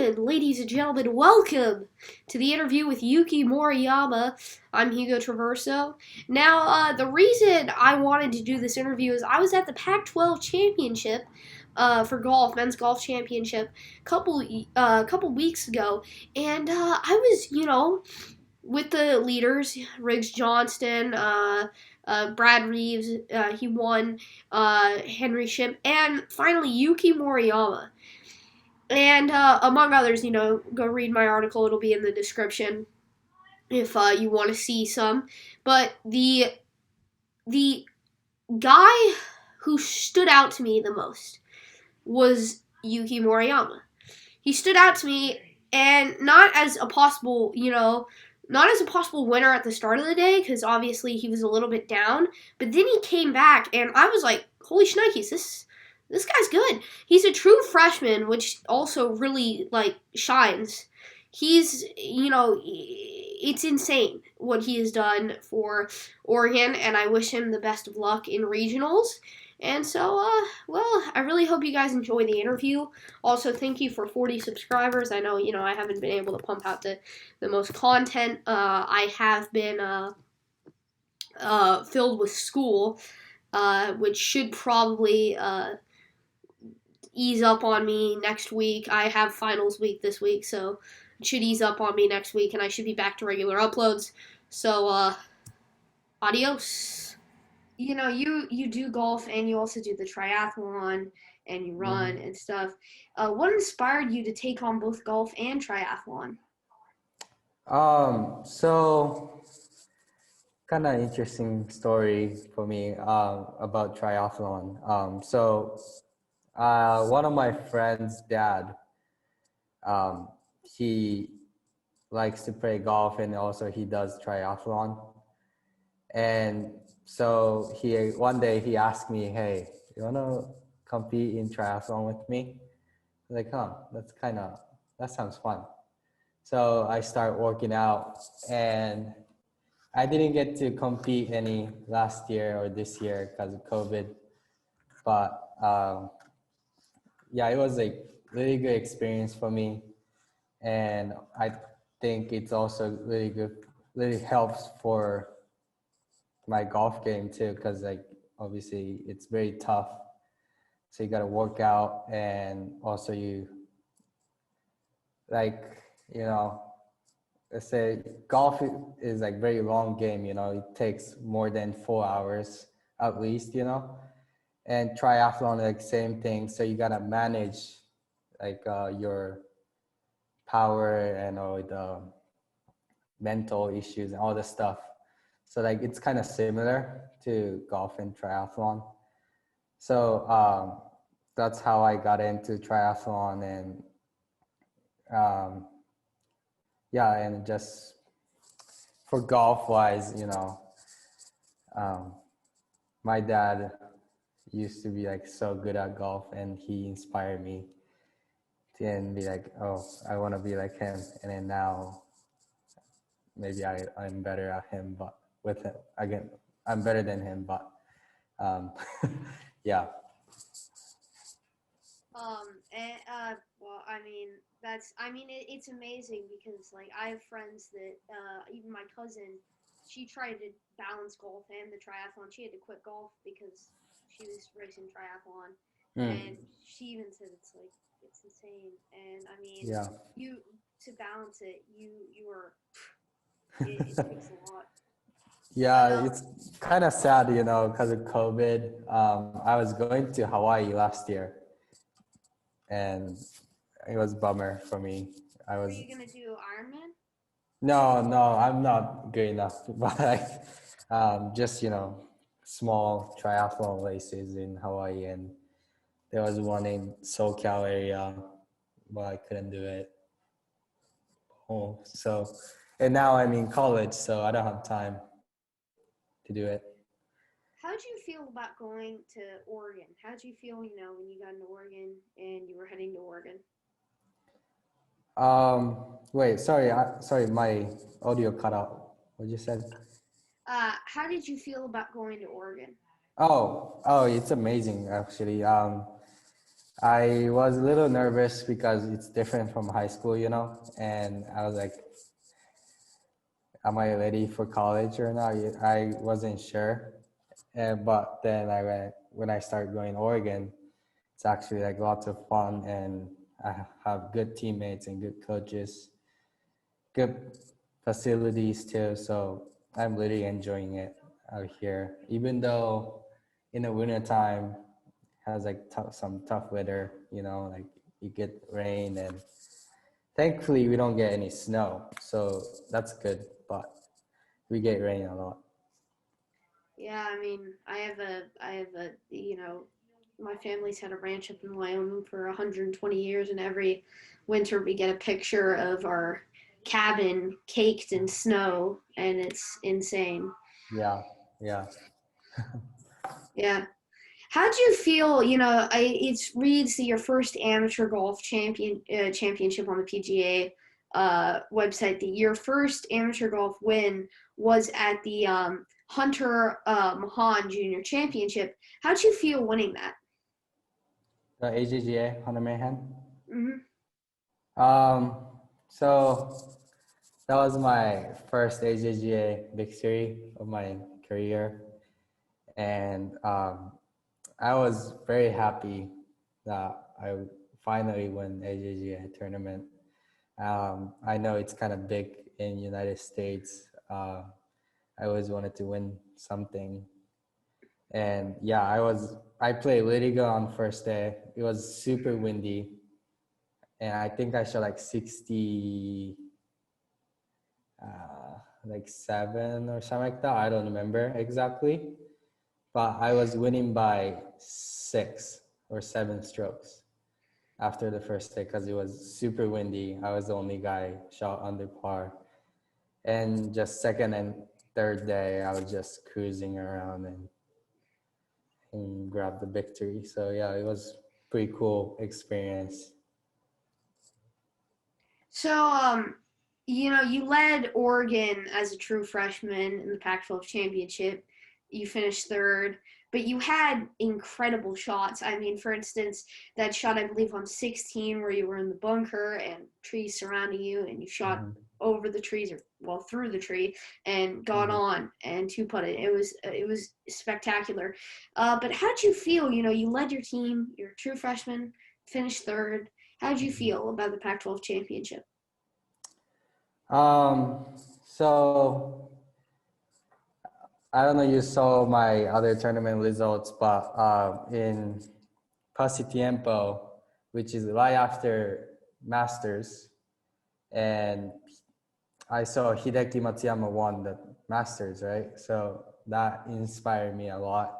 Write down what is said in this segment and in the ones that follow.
gentlemen, ladies and gentlemen, welcome to the interview with Yuki Moriyama. I'm Hugo Traverso. Now, the reason I wanted to do this interview is I was at the Pac12 Championship for golf, men's golf championship, couple weeks ago, and I was, with the leaders, Riggs Johnston, Brad Reeves, he won, Henry Ship, and finally Yuki Moriyama. And among others, go read my article. It'll be in the description if you want to see some. But the guy who stood out to me the most was Yuki Moriyama. He stood out to me, and not as a possible, not as a possible winner at the start of the day, because obviously he was a little bit down. But then he came back, and I was like, holy shnikes, this guy's good. He's a true freshman, which also really, shines. He's, it's insane what he has done for Oregon, and I wish him the best of luck in regionals. And so, I really hope you guys enjoy the interview. Also, thank you for 40 subscribers. I know, I haven't been able to pump out the most content. I have been filled with school, which should probably ease up on me next week. I have finals week this week, so it should ease up on me next week, and I should be back to regular uploads. So, adios. You do golf, and you also do the triathlon, and you run and stuff. What inspired you to take on both golf and triathlon? So kind of interesting story for me about triathlon. One of my friend's dad, he likes to play golf, and also he does triathlon. And so one day he asked me, "Hey, you wanna compete in triathlon with me?" I was like, that sounds fun. So I start working out, and I didn't get to compete any last year or this year because of COVID. But it was a really good experience for me. And I think it's also really good, really helps for my golf game too, because obviously it's very tough. So you got to work out, and also like, you know, let's say golf is very long game, it takes more than 4 hours at least, and triathlon, same thing. So you got to manage your power and all the mental issues and all the stuff. So it's kind of similar to golf and triathlon. So that's how I got into triathlon. And and just for golf wise, my dad used to be so good at golf, and he inspired me to and be like, oh, I want to be like him. And then now maybe I'm better at him, but with him again, I'm better than him, but yeah. It's amazing because I have friends that even my cousin, she tried to balance golf and the triathlon. She had to quit golf because she was racing triathlon, and she even said it's insane. And Yeah. you to balance it, you are it takes a lot. Yeah, it's kind of sad, because of COVID. I was going to Hawaii last year, and it was a bummer for me. Are you gonna do Ironman? No, I'm not good enough. But just small triathlon races in Hawaii, and there was one in SoCal area, but I couldn't do it. Oh, so, and now I'm in college, so I don't have time to do it. How did you feel about going to Oregon? How did you feel, when you got into Oregon and you were heading to Oregon? Wait, sorry, my audio cut out. What you said? How did you feel about going to Oregon? Oh, it's amazing actually. I was a little nervous because it's different from high school, you know, and I was like, am I ready for college or not? I wasn't sure. But then when I started going to Oregon, it's actually like lots of fun, and I have good teammates and good coaches, good facilities too. So I'm really enjoying it out here, even though in the winter time has like some tough weather, you know, like you get rain, and thankfully we don't get any snow, so that's good, but we get rain a lot. Yeah, I mean, I have a, my family's had a ranch up in Wyoming for 120 years, and every winter we get a picture of our cabin caked in snow, and it's insane. Yeah, yeah. Yeah. How do you feel? It reads that your first amateur golf championship on the PGA website. That your first amateur golf win was at the Hunter Mahan Junior Championship. How'd you feel winning that? The AJGA, Hunter Mayhem. Mm-hmm. Um, so that was my first AJGA victory of my career, and I was very happy that I finally won AJGA tournament. I know it's kind of big in United States. I always wanted to win something, and yeah, I played really good on first day. It was super windy, and I think I shot like 60, like 7 or something like that. I don't remember exactly, but I was winning by 6 or 7 strokes after the first day because it was super windy. I was the only guy shot under par, and just second and third day I was just cruising around and grabbed the victory. So yeah, it was pretty cool experience. So, you led Oregon as a true freshman in the Pac-12 championship. You finished third, but you had incredible shots. I mean, for instance, that shot I believe on 16 where you were in the bunker and trees surrounding you, and you shot Mm-hmm. over the trees or well through the tree and got Mm-hmm. on and two putted. It was spectacular. But how'd you feel? You led your team. You're a true freshman, finished third. How'd you Mm-hmm. feel about the Pac-12 championship? Um, so I don't know you saw my other tournament results, but in Pasitiempo, which is right after Masters, and I saw Hideki Matsuyama won the Masters, right? So that inspired me a lot.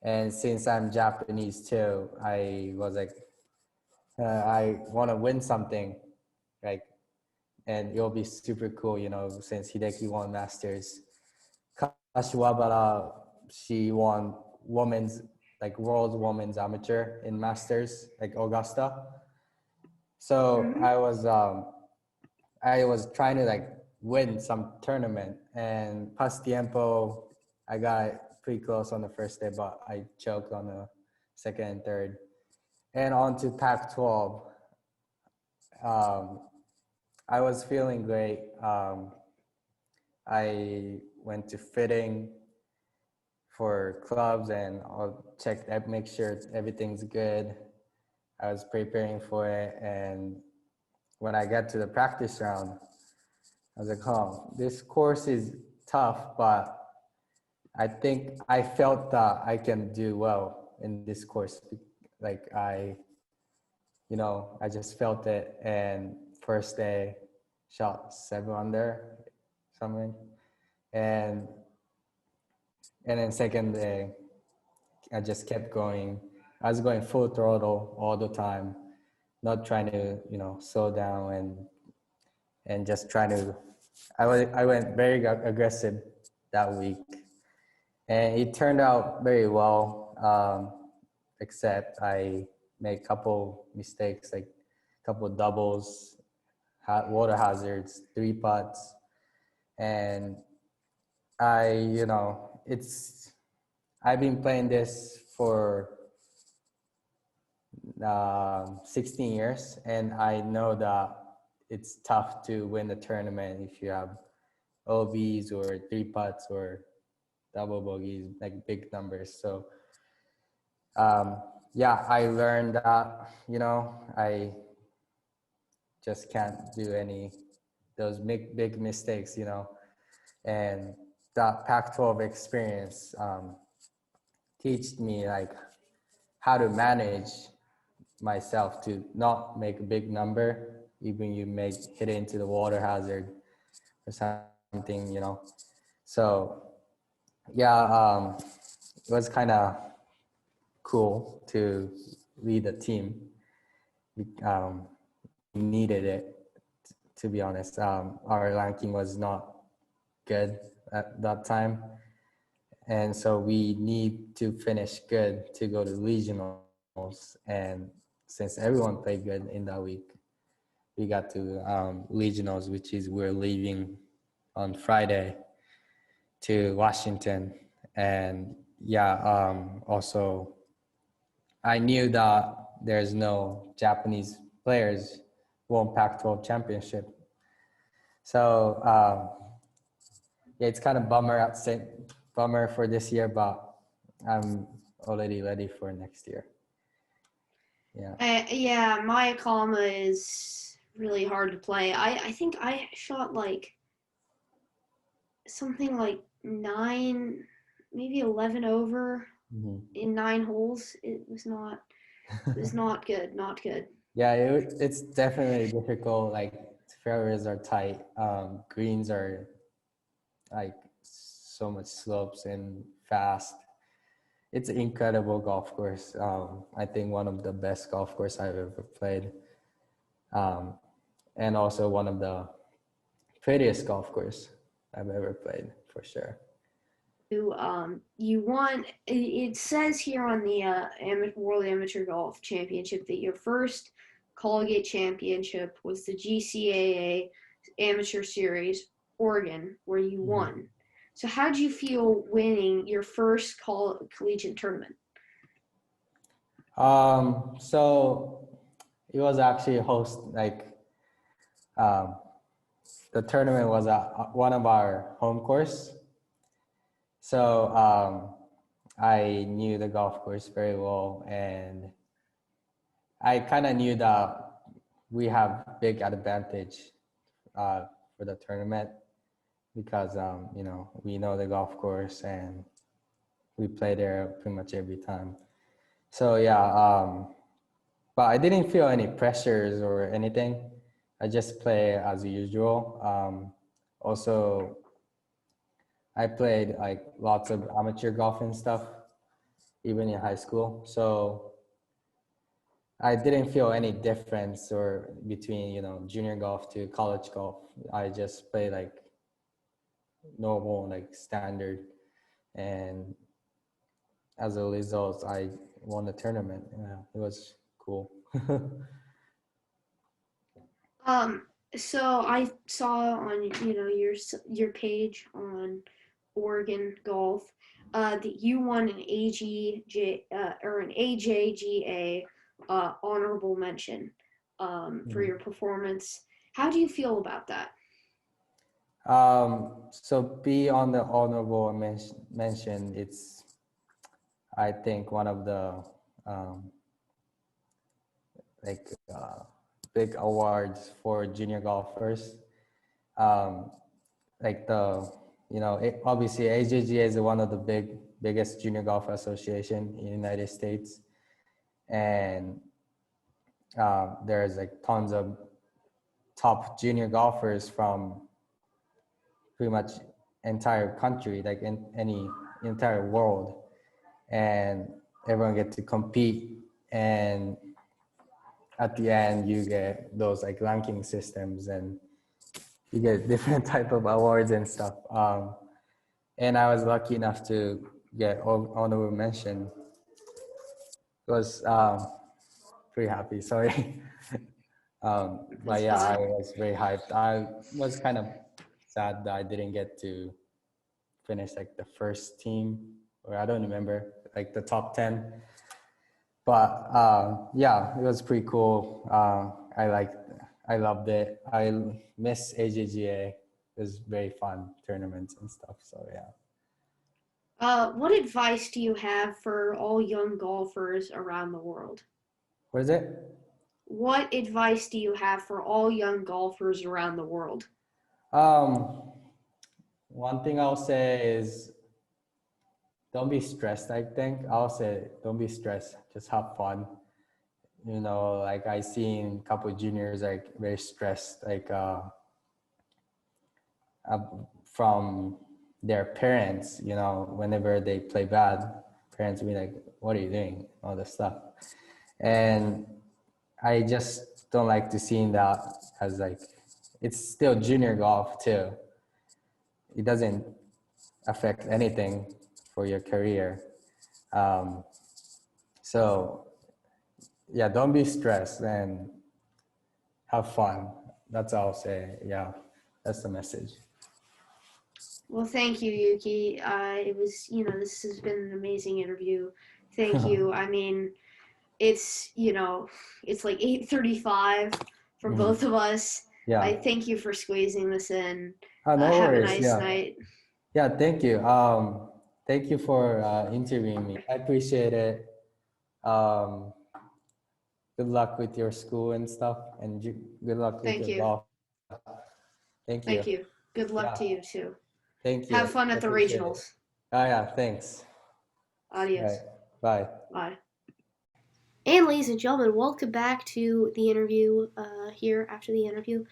And since I'm Japanese too, I was like, I want to win something, like, and it'll be super cool, you know, since Hideki won Masters. Kashiwabara, she won women's, like world women's amateur in Masters, like Augusta. So Mm-hmm. I was trying to like win some tournament, and past tiempo, I got pretty close on the first day, but I choked on the second and third. And on to Pac-12, um, I was feeling great. I went to fitting for clubs, and I'll check that, make sure everything's good. I was preparing for it, and when I got to the practice round, I was like, oh, this course is tough, but I think I felt that I can do well in this course. Like I just felt it. And first day, shot 7 under, something, and then second day, I just kept going. I was going full throttle all the time, not trying to slow down and just trying to. I went very aggressive that week, and it turned out very well. Except I made a couple mistakes, like a couple doubles, water hazards, 3 putts, and it's I've been playing this for 16 years, and I know that it's tough to win the tournament if you have OBs or three putts or double bogeys, like big numbers. So yeah, I learned that, I just can't do any those big mistakes, and that Pac-12 experience teach me like how to manage myself to not make a big number, even you make hit it into the water hazard or something, So yeah, it was kind of cool to lead a team. We needed it, to be honest. Our ranking was not good at that time. And so we need to finish good to go to regionals. And since everyone played good in that week, we got to regionals, which is we're leaving on Friday to Washington. And yeah, also I knew that there's no Japanese players won Pac-12 championship. So yeah, it's kind of bummer for this year, but I'm already ready for next year. Yeah. Yeah, Mayakama is really hard to play. I think I shot like something like 9, maybe 11 over in 9 holes. It was not good, not good. Yeah, it's definitely difficult. Like fairways are tight, greens are like so much slopes and fast. It's an incredible golf course. I think one of the best golf course I've ever played, and also one of the prettiest golf course I've ever played for sure. You won. It says here on the World Amateur Golf Championship that your first collegiate championship was the GCAA Amateur Series, Oregon, where you won. So how did you feel winning your first collegiate tournament? So it was actually the tournament was at one of our home course. So I knew the golf course very well, and I kind of knew that we have big advantage for the tournament because we know the golf course and we play there pretty much every time. So yeah, but I didn't feel any pressures or anything. I just play as usual. Also, I played like lots of amateur golf and stuff, even in high school. So I didn't feel any difference or between, junior golf to college golf. I just play like normal, like standard. And as a result, I won the tournament. Yeah, it was cool. So I saw on your page on Oregon Golf that you won an AJGA honorable mention for your performance. How do you feel about that? So be on the honorable mention. It's, I think, one of the like big awards for junior golfers. Like obviously AJGA is one of the biggest junior golf association in the United States, and there's like tons of top junior golfers from pretty much entire country, like in any entire world, and everyone get to compete, and at the end you get those like ranking systems and you get different type of awards and stuff. And I was lucky enough to get honorable mention. It was pretty happy, sorry. But yeah, I was very hyped. I was kind of sad that I didn't get to finish like the first team, or I don't remember, like the top 10. But yeah, it was pretty cool. I loved it. I miss AJGA. It was very fun tournaments and stuff. So yeah. What advice do you have for all young golfers around the world? What is it? What advice do you have for all young golfers around the world? Um, One thing I'll say is don't be stressed. I think I'll say don't be stressed. Just have fun. You know, like I seen a couple of juniors like very stressed, like uh, from their parents. You know, whenever they play bad, parents will be like, "What are you doing?" All this stuff, and I just don't like to see that as like it's still junior golf too. It doesn't affect anything for your career. Um, so yeah, don't be stressed and have fun. That's all I'll say. Yeah, that's the message. Well, thank you, Yuki. It was, this has been an amazing interview. Thank you. I mean, it's like 8:35 for Mhm. both of us. I Yeah. thank you for squeezing this in. Oh, no Have a worries. nice Yeah. night. Yeah. Thank you. Thank you for interviewing me. I appreciate it. Um, Good luck with your school and stuff, and good luck with Thank your you. golf. Thank you. Thank you. Good luck Yeah. to you too. Thank you. Have fun I at the appreciate it. regionals. Oh yeah. Thanks. All right. Adios. Bye. Bye. And ladies and gentlemen, welcome back to the interview here after the interview.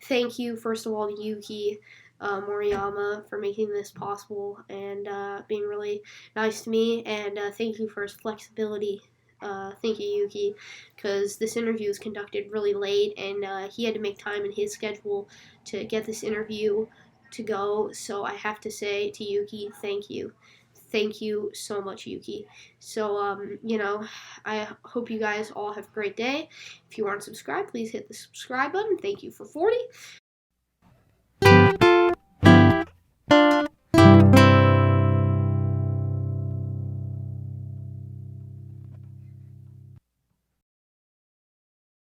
Thank you, first of all, to Yuki Moriyama for making this possible and being really nice to me. And thank you for his flexibility. Thank you, Yuki, because this interview was conducted really late and he had to make time in his schedule to get this interview to go. So I have to say to Yuki, thank you. Thank you so much, Yuki. So, I hope you guys all have a great day. If you aren't subscribed, please hit the subscribe button. Thank you for 40.